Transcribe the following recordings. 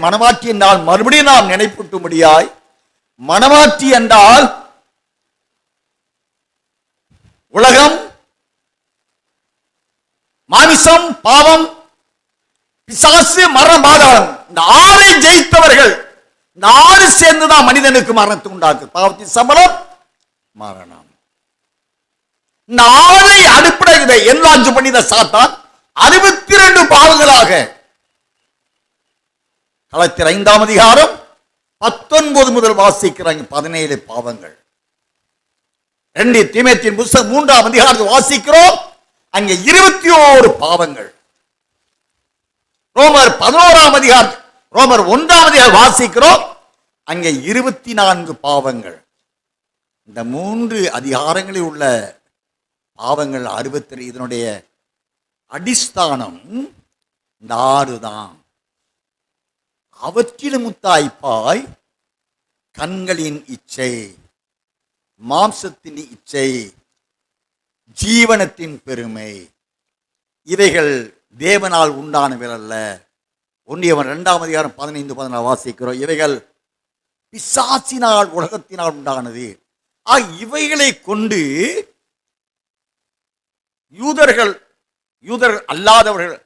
மனமாற்றி என்றால் மறுபடியும் நாம் நினைப்பூட்டும்படியாய், மனமாற்றி என்றால் உலகம், மாமிசம், பாவம், பிசாசு, மரணம், பாதாளம், இந்த 6 ஜெயித்தவர்கள். இந்த 6 சேர்ந்துதான் மனிதனுக்கு மரணத்தை உண்டாக்கு. பாவத்தின் சம்பளம் மரணம். இந்த 6 அடிப்படை என்லாஞ்சு பண்ணித சாத்தான் 62 பாவங்களாக கலத்திர 5ஆம் அதிகாரம் 19 முதல் வாசிக்கிறாங்க. 17 பாவங்கள். 2 தீமோத்தேயுவின் புத்தகம் 3ஆம் அதிகாரத்தை வாசிக்கிறோம், அங்கே 21 பாவங்கள். ரோமர் 11ஆம் அதிகாரம், ரோமர் 1ஆம் அதிகாரம் வாசிக்கிறோம், அங்கே 24 பாவங்கள். இந்த 3 அதிகாரங்களில் உள்ள பாவங்கள் 62. இதனுடைய அடிஸ்தானம் இந்த 6 தான். அவற்றிலும் முத்தாய்ப்பாய் கண்களின் இச்சை, மாம்சத்தின் இச்சை, ஜீவனத்தின் பெருமை, இவைகள் தேவனால் உண்டானவைகள் அல்ல. 1 யோவான் 2ஆம் அதிகாரம் 15-16 வாசிக்கிறோம். இவைகள் பிசாசினால், உலகத்தினால் உண்டானது. இவைகளை கொண்டு யூதர்கள் அல்லாதவர்கள்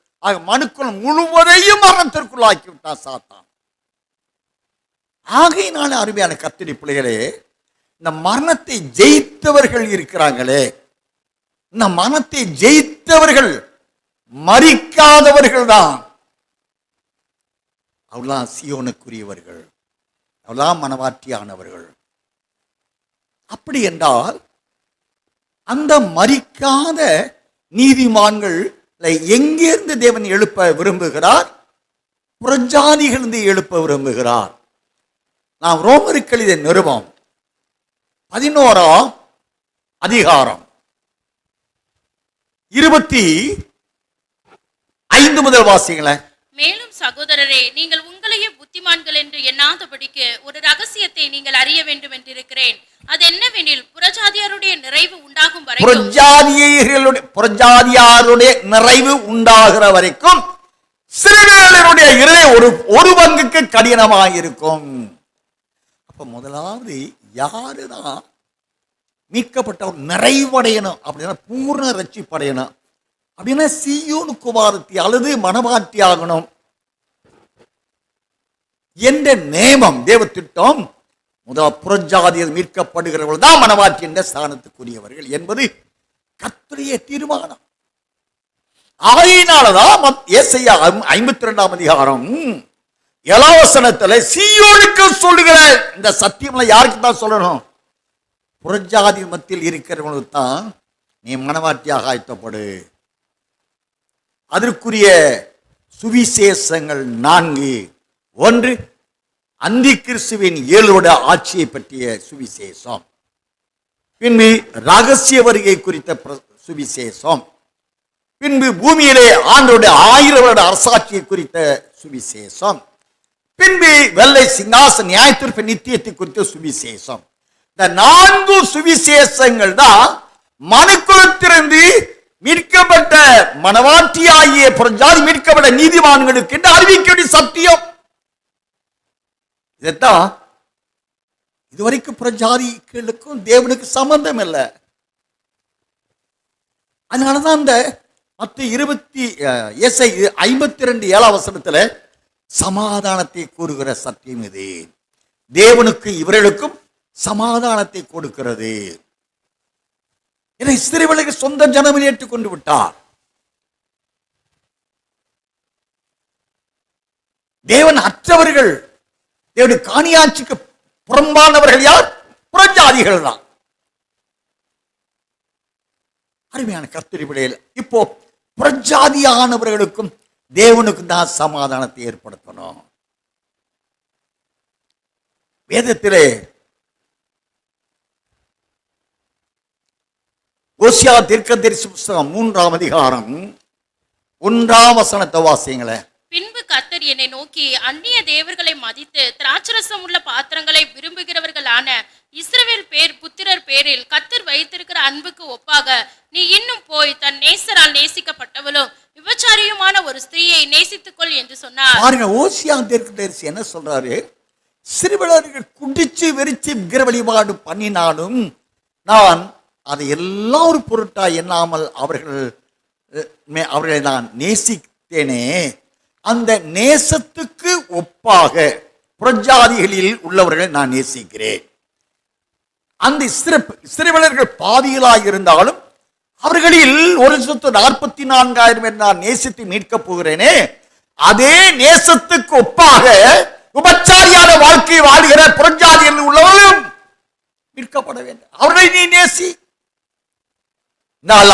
மனுக்குள் முழுவதையும் மரணத்திற்குள்ளாக்கி விட்டார் சாத்தான். ஆகையினால அருமையான கர்த்தருடைய பிள்ளைகளே, இந்த மரணத்தை ஜெயித்தவர்கள் இருக்கிறாங்களே, இந்த மரணத்தை ஜெயித்தவர்கள் மரிக்காதவர்கள் தான். அவெல்லாம் சீயோனுக்குரியவர்கள், அவெல்லாம் மனவாட்டியானவர்கள். அப்படி என்றால் அந்த மரிக்காத நீதிமான்கள் எங்கிருந்து தேவன் எழுப்ப விரும்புகிறார்? புறஜாதிகளிலிருந்து எழுப்ப விரும்புகிறார். நாம் ரோமருக்கு எழுதிய நிருபம் 11ஆம் அதிகாரம் 25 முதல் வாசிங்களேன். மேலும் சகோதரரே, நீங்கள் உங்களையே புத்திமான்கள் என்று எண்ணாதபடிக்கு ஒரு ரகசியத்தை நீங்கள் அறிய வேண்டும் என்றிருக்கிறேன். அது என்னவெனில், புறஜாதியாருடைய நிறைவு உண்டாகும் வரைக்கும், புறஜாதியாருடைய நிறைவு உண்டாகிற வரைக்கும் சிறுவேலருடைய இருதயம் ஒரு பங்குக்கு கடினமாயிருக்கும். அப்ப முதலாவது யாருதான் மீட்கப்பட்டவர் நிறைவடையணும் அப்படின்னா, பூர்ண ரட்சிப்படையணும் அப்படின்னா சீயோன் குமாரத்தி அல்லது மனவாட்டி ஆகணும் என்ற நேமம், தேவ திட்டம். முதல் புறஜாதியில் மீட்கப்படுகிறவர்கள் தான் மனவாட்டி என்ற ஸ்தானத்துக்குரியவர்கள் என்பது கர்த்தருடைய தீர்மானம். ஆகையினாலதான் ஏசாயா 52ஆம் அதிகாரம் 7ஆம் வசனத்துல சீயோனுக்கு சொல்லுகிற இந்த சத்தியம்ல யாருக்கு தான் சொல்லணும்? புறஜாதி மத்தியில் இருக்கிறவங்களுக்கு தான் நீ மனவாட்டியாக ஆயத்தப்படு. அதற்குரிய சுவிசேஷங்கள் 4. 1, அந்தி கிறிஸ்துவின் 7 ஆட்சியை பற்றிய சுவிசேஷம். பின்பு ரகசிய வருகை குறித்த சுவிசேஷம். பின்பு பூமியிலே ஆண்டவருடைய 1000 வருட அரசாட்சியை குறித்த சுவிசேஷம். பின்பு வெள்ளை சிங்காசன நியாயத்தீர்ப்பு நித்தியத்தை குறித்த சுவிசேஷம். இந்த 4 சுவிசேஷங்கள் தான் மனுக்குலத்திலிருந்து மீட்கப்பட்ட மனவாட்டியாகிய புறஜாதி மீட்கப்பட்ட நீதிமான்களுக்கு என்று அறிவிக்க வேண்டிய சத்தியம். இதைத்தான் இதுவரைக்கும் புறஜாதிகளுக்கும் தேவனுக்கு சம்பந்தம் இல்லை. அதனாலதான் அந்த 52:7 வசனத்துல சமாதானத்தை கூறுகிற சத்தியம் இது. தேவனுக்கு இவர்களுக்கும் சமாதானத்தை கொடுக்கிறது. இஸ்ரவேலுக்கு சொந்த ஜனமே ஏற்றுக்கொண்டு விட்டார். தேவன் அற்றவர்கள், தேவனுடைய காணியாட்சிக்கு புறம்பானவர்கள் யார்? புறஜாதிகள் தான். அருமையான கர்த்தருடைய பிள்ளைகள், இப்போ புறஜாதியானவர்களுக்கும் தேவனுக்கும் தான் சமாதானத்தை ஏற்படுத்தணும். வேதத்திலே ஓசியா தீர்க்கதரிசி புத்தகம் 3ஆம் அதிகாரம் 1ஆம் வசனத்தை வாசிங்களேன். பின்பு கர்த்தர் என்னை நோக்கி, அந்நிய தேவர்களை மதித்து திராட்சரசம் உள்ள பாத்திரங்களை விரும்புகிறவர்களான இஸ்ரவேல் புத்திரர் பேரில் கர்த்தர் வைத்திருக்கிற அன்புக்கு ஒப்பாக நீ இன்னும் போய் தன் நேசரால் நேசிக்கப்பட்டவளும் விபச்சாரியுமான ஒரு ஸ்திரீயை நேசித்துக்கொள் என்று சொன்னார். பாருங்க, ஓசியா தீர்க்கதரிசி என்ன சொல்றாரு? சிறுவர்கள் குடிச்சு வெறிச்சு விக்கிர வழிபாடு பண்ணினாலும் நான் அதை எல்லாம் ஒரு பொருட்டா எண்ணாமல் அவர்களை நான் நேசித்தேனே. அந்த நேசத்துக்கு ஒப்பாக புறஜாதிகளில் உள்ளவர்களை நான் நேசிக்கிறேன். அந்த சிறுவர்கள் பாவிகளாக இருந்தாலும் அவர்களில் 144,000 நான் நேசித்து மீட்கப் போகிறேனே. அதே நேசத்துக்கு ஒப்பாக விபச்சாரியான வாழ்க்கை வாழ்கிற புறஜாதியில் உள்ளவர்களும் மீட்கப்பட வேண்டும். அவர்களை நீ நேசி.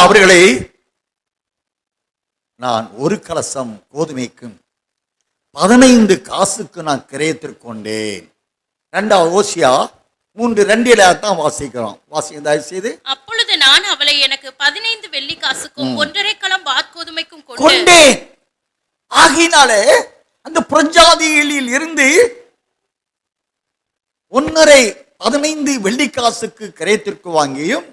அவர்களை நான் ஒரு கலசம் கோதுமைக்கும் 15 காசுக்கு நான் கிரயத்திற்கொண்டேன். 2 ஓசியா 3:2 தான் வாசிக்கிறோம். வாசிக்க தயவு செய்து. அப்பொழுது நான் அவளை எனக்கு 15 வெள்ளி காசுக்கும் 1.5 கலம் வாற்கோதுமைக்கும் கொண்டேன். ஆகினாலே அந்த புறஜாதிகளில் இருந்து 15 வெள்ளி காசுக்கு கிரயத்திற்கு வாங்கியும்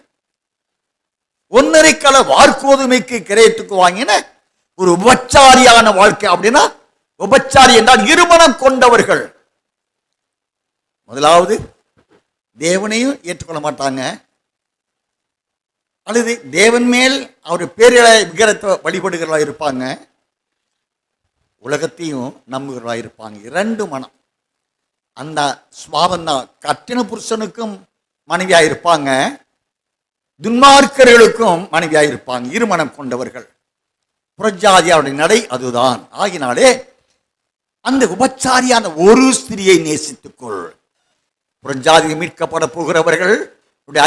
1.5 கல வாற்கோதுமைக்கு கிரயத்துக்கு வாங்கின ஒரு உபச்சாரியான வாழ்க்கை. அப்படின்னா உபச்சாரி என்றால் இருமனம் கொண்டவர்கள். முதலாவது தேவனையும் ஏற்றுக்கொள்ள மாட்டாங்க, அல்லது தேவன் மேல் அவர் பேரிழை விக்கிரத்தை வழிபடுகிறவர்களா இருப்பாங்க, உலகத்தையும் நம்புகிறவர்களா இருப்பாங்க. 2 மனம். அந்த சுவாபம் தான் கட்டின புருஷனுக்கும் மனைவியாக இருப்பாங்க, துன்மார்க்கர்களுக்கும் மனைவியாக இருப்பாங்க. இருமனம் கொண்டவர்கள். புறஜாதியாருடைய நடை அதுதான். ஆகினாலே அந்த உபச்சாரியான ஒரு ஸ்திரியை நேசித்துக்கொள். புறஜாதி மீட்கப்பட போகிறவர்கள்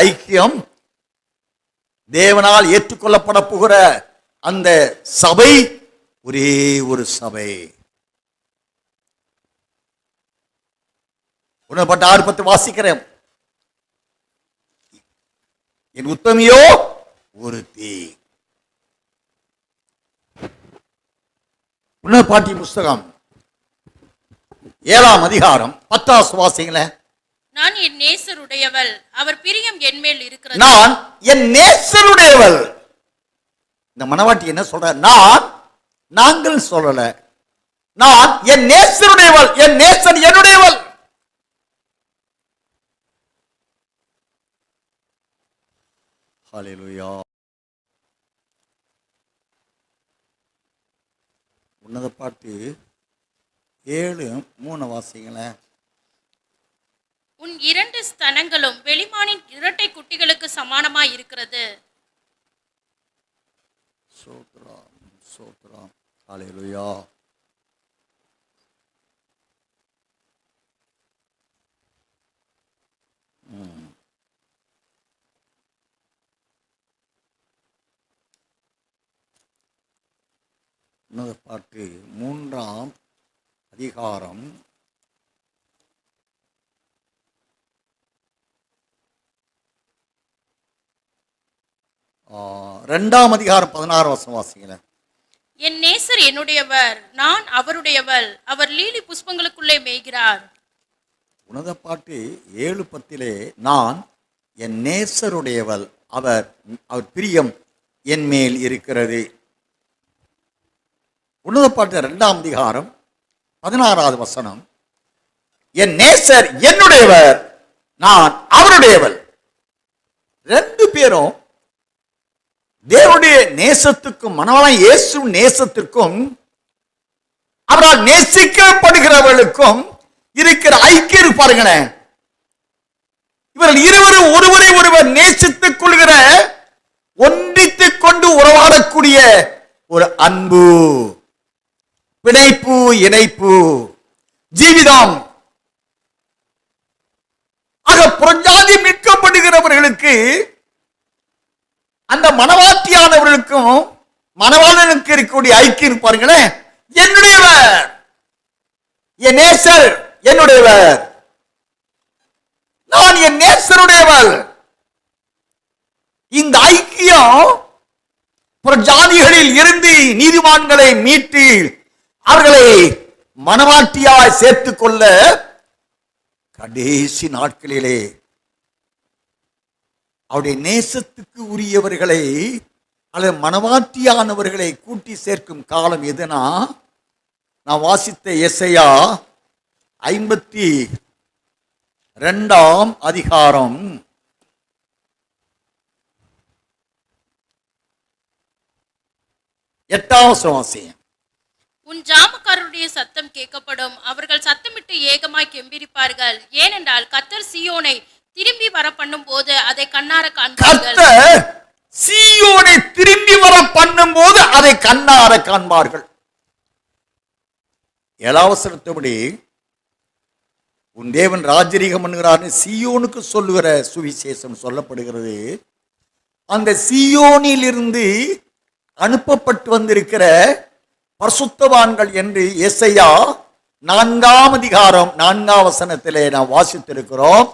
ஐக்கியம், தேவனால் ஏற்றுக்கொள்ளப்பட போகிற அந்த சபை ஒரே ஒரு சபை. உணர்பட்ட 6:10 வாசிக்கிறேன். என் உத்தமியோ ஒருத்தி. உணர்பாட்டி புஸ்தகம் 7ஆம் அதிகாரம் 10 வாசிங்களேன். நான் என் நேசருடையவள், அவர் பிரியம் என் மேல் இருக்கிறது. நான் என் நேசருடையவள். இந்த மனவாட்டி என்ன சொல்ற? நாங்கள் சொல்லல, நான் என் நேசருடையவள், என் நேசன் என்னுடையவள். ஹல்லேலூயா. உன்னத பாட்டு 7:3 வாசிங்களேன். உன் 2 ஸ்தனங்களும் வெளிமானின் இரட்டை குட்டிகளுக்கு சமானமாய் இருக்கிறது. சோத்ரம் சோத்ரம். ஹல்லேலூயா. உன்னத பாட்டு 3ஆம் அதிகாரம் 2ஆம் அதிகாரம் 16 வசனம் வாசிங்களேன். என் நேசர் என்னுடையவர், நான் அவருடையவள், அவர் லீலி புஷ்பங்களுக்குள்ளே மேய்கிறார். உன்னத பாட்டு 7:10 நான் என் நேசருடையவள், அவர் பிரியம் என் மேல் இருக்கிறது. உன்னத பாட்டு 2ஆம் அதிகாரம் 16வது வசனம் என் நேசர் என்னுடையவர், நான் அவருடையவள். 2 பேரும் தேவனுடைய நேசத்துக்கும் மனவாளன் இயேசு நேசத்திற்கும் அவரால் நேசிக்கப்படுகிறவர்களுக்கும் இருக்கிற ஐக்கியம் பாருங்களேன். இவர்கள் இருவரும் ஒருவரை ஒருவர் நேசித்துக் கொள்கிற, ஒன்றித்துக் கொண்டு உறவாடக்கூடிய ஒரு அன்பு, பிணைப்பு, இணைப்பு, ஜீவிதம். ஆக புறஜாதி மீட்கப்படுகிறவர்களுக்கு அந்த மனவாட்டியானவர்களுக்கும் மனவாளனுக்கு இருக்கக்கூடிய ஐக்கியம் பாருங்களேன். என்னுடையவர், என் நேசர் என்னுடையவர், நான் என் நேசருடையவள். இந்த ஐக்கியம் புறஜாதிகளில் இருந்து நீதிமான்களை மீட்டு அவர்களை மனவாட்டியாய் சேர்த்துக் கொள்ள கடைசி நாட்களிலே அவருடைய நேசத்துக்கு உரியவர்களை அல்லது மனவாட்டியானவர்களை கூட்டி சேர்க்கும் காலம் எதுனா, நான் வாசித்த எசையா 52 அதிகாரம் 8 வாசியம். உன் ஜாமக்காரருடைய சத்தம் கேட்கப்படும், அவர்கள் சத்தமிட்டு ஏகமாய் கெம்பீரிப்பார்கள். ஏனென்றால் கர்த்தர் சீயோனை திரும்பி வர பண்ணும் போது அதை கண்ணார காண்பார்கள். கர்த்தர் சீயோனை திரும்பி வர பண்ணும் போது அதை கண்ணார காண்பார்கள். 7 வசனத்தபடி உன் தேவன் ராஜரீகம் பண்ணுகிறார் சீயோனுக்கு சொல்லுகிற சுவிசேஷம் சொல்லப்படுகிறது. அந்த சீயோனிலிருந்து அனுப்பப்பட்டு வந்திருக்கிற பரிசுத்தவான்கள் என்று எசையா 4 அதிகாரம் 4 வசனத்திலே நாம் வாசித்திருக்கிறோம்.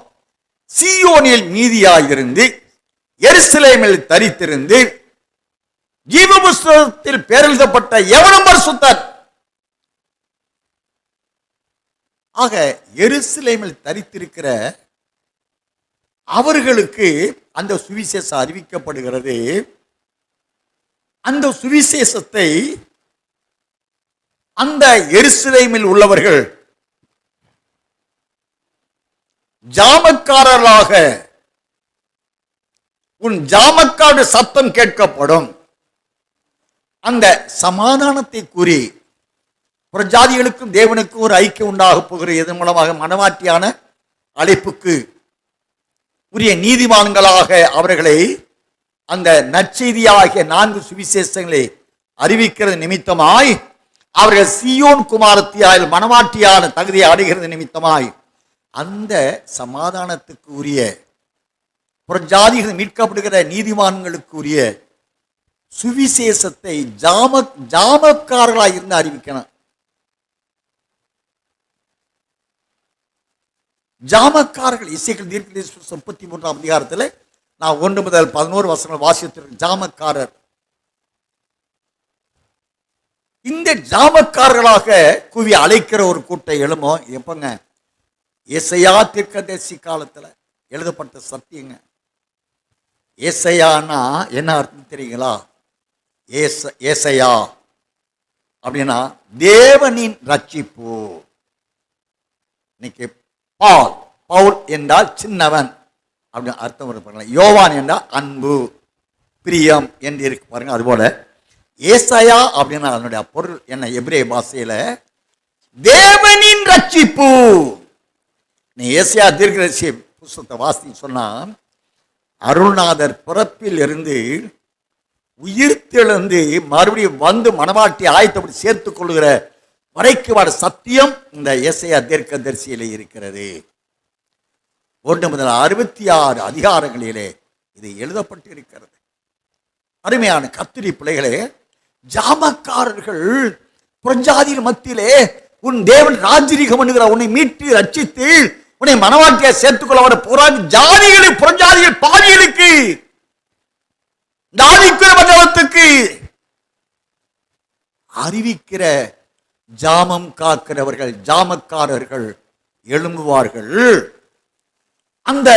சீயோனில் மீதியாயிருந்து எருசலேமில் தரித்திருந்து ஜீவ புஸ்தகத்தில் பேரெழுதப்பட்ட எவனும் பரிசுத்தர். ஆக எருசலேமில் தரித்திருக்கிற அவர்களுக்கு அந்த சுவிசேஷம் அறிவிக்கப்படுகிறது. அந்த சுவிசேஷத்தை அந்த எருசலேமில் உள்ளவர்கள் ஜாமக்காரர்களாக, உன் ஜாமக்காரருடைய சத்தம் கேட்கப்படும், அந்த சமாதானத்தை கூறி புறஜாதிகளுக்கும் தேவனுக்கும் ஒரு ஐக்கியம் உண்டாக போகிற இதன் மூலமாக மனவாட்டியான அழைப்புக்கு உரிய நீதிமான்களாக அவர்களை அந்த நற்செய்தியாகிய 4 சுவிசேஷங்களை அறிவிக்கிறது நிமித்தமாய் அவர்கள் சீயோன் குமாரத்தியால் மனவாட்டியான தகுதியை அடைகிறது நிமித்தமாய் அந்த சமாதானத்துக்கு உரிய புறஜாதிகள் மீட்கப்படுகிற நீதிமான்களுக்கு உரிய சுவிசேஷத்தை ஜாமக்காரர்களாக இருந்து அறிவிக்கணும். ஜாமக்காரர்கள் இசைகள் தீர்க்கதரிசனம் 33 அதிகாரத்தில் நான் 1 முதல் 11 வசனங்கள் வாசித்திருக்க ஜாமக்காரர். இந்த ஜாமக்காரர்களாக குவி அழைக்கிற ஒரு கூட்டம் எழுமோ எப்பங்க? ஏசையா தீர்க்கதரிசி காலத்துல எழுதப்பட்ட சத்தியங்க. ஏசையானா என்ன அர்த்தம் தெரியுங்களா? ஏசையா அப்படின்னா தேவனின் ரட்சிப்பு. இன்னைக்கு பவுல் என்றால் சின்னவன் அப்படின்னு அர்த்தம் பாருங்க. யோவான் என்றால் அன்பு பிரியம் என்று இருக்கு பாருங்க. அதுபோல ஏசாயா அப்படின்னா அதனுடைய பொருள் என்ன? எபிரேய பாஷையில தேவனின் ரட்சிப்பு. நீ ஏசாயா தீர்க்கதரிசி புஸ்தகத்தை வாசி சொன்னா அருள்நாதர் பிறப்பில் இருந்து உயிர்த்தெழுந்து மறுபடியும் வந்து மனவாட்டி ஆயத்தப்படி சேர்த்துக் கொள்கிற வரைக்கு வர சத்தியம் இந்த ஏசாயா தீர்க்கதரிசியிலே இருக்கிறது. 1 முதல் 66 அதிகாரங்களிலே இது எழுதப்பட்டு இருக்கிறது. அருமையான கர்த்தருடைய பிள்ளைகளே, ஜாமக்காரர்கள் புறஜாதியின் மத்தியிலே உன் தேவன் ராஜரீகம் பண்ணுகிற உன்னை மீட்டு ரட்சித்து உன்னை மனவாட்டியை சேர்த்துக்கொள்ள வர ஜாதிகளுக்கு புறஜாதிகள் பாதிகளுக்கு ஜாதிக்குற மண்டலத்துக்கு அறிவிக்கிற ஜாமம் காக்கிறவர்கள் ஜாமக்காரர்கள் எழும்புவார்கள். அந்த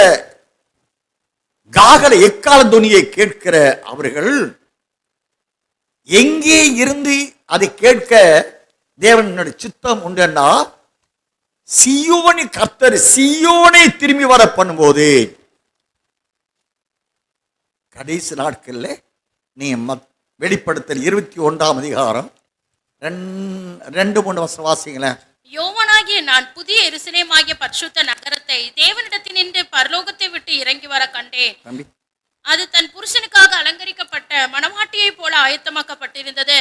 காகல எக்கால துணியை கேட்கிற அவர்கள் எங்கே இருந்து அதை கேட்க தேவனுடைய சித்தம் உண்டா? சீயோனி கர்த்தர் சீயோனை திரும்பி வர பண்ணும்போது கடைசி நாட்கள்ல நீ வெளிப்படுத்தல் 21 அதிகாரம் 2-3 வசனம் வாசிங்களேன். யோவானாகிய நான் புதிய எருசலேமாகிய பரிசுத்த நகரத்தை தேவனிடத்தினின்று பரலோகத்தை விட்டு இறங்கி வர கண்டேன். அது தன் புருஷனுக்காக அலங்கரிக்கப்பட்ட மணவாட்டியை போல ஆயத்தமாக்கப்பட்டிருந்தது.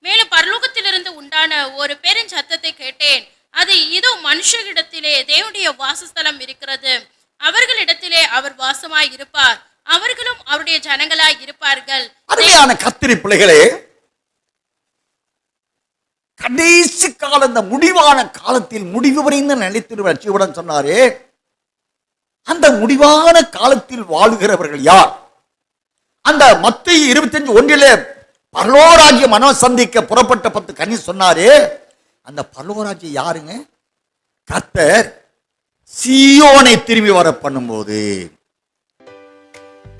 மேலும் பரலோகத்திலிருந்து உண்டான ஒரு பெருஞ்சத்தத்தை கேட்டேன். அது இதோ மனுஷரிடத்திலே தேவனுடைய வாசஸ்தலம் இருக்கிறது, அவர்களிடத்திலே அவர் வாசமாய் இருப்பார், அவர்களும் அவருடைய ஜனங்களாய் இருப்பார்கள். அருமையான கர்த்தருடைய பிள்ளைகளே, கடைசி கால இந்த முடிவான காலத்தில் முடிவு வரைந்த நிலைத்திருவன் சொன்னாரே, அந்த முடிவான காலத்தில் வாழுகிறவர்கள் யார்? அந்த மத்தேயு 25:1 பரலோராஜ்ய மனம் சந்திக்க புறப்பட்ட 10 கனி சொன்னாரே, அந்த பரலோராஜ்யம் யாருங்க? கர்த்தர் சீயோனை திரும்பி வர பண்ணும்போது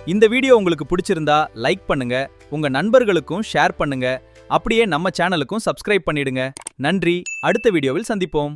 இந்த வீடியோ உங்களுக்கு பிடிச்சிருந்தா லைக் பண்ணுங்க, உங்க நண்பர்களுக்கும் ஷேர் பண்ணுங்க, அப்படியே நம்ம சேனலுக்கும் சப்ஸ்கிரைப் பண்ணிடுங்க. நன்றி. அடுத்த வீடியோவில் சந்திப்போம்.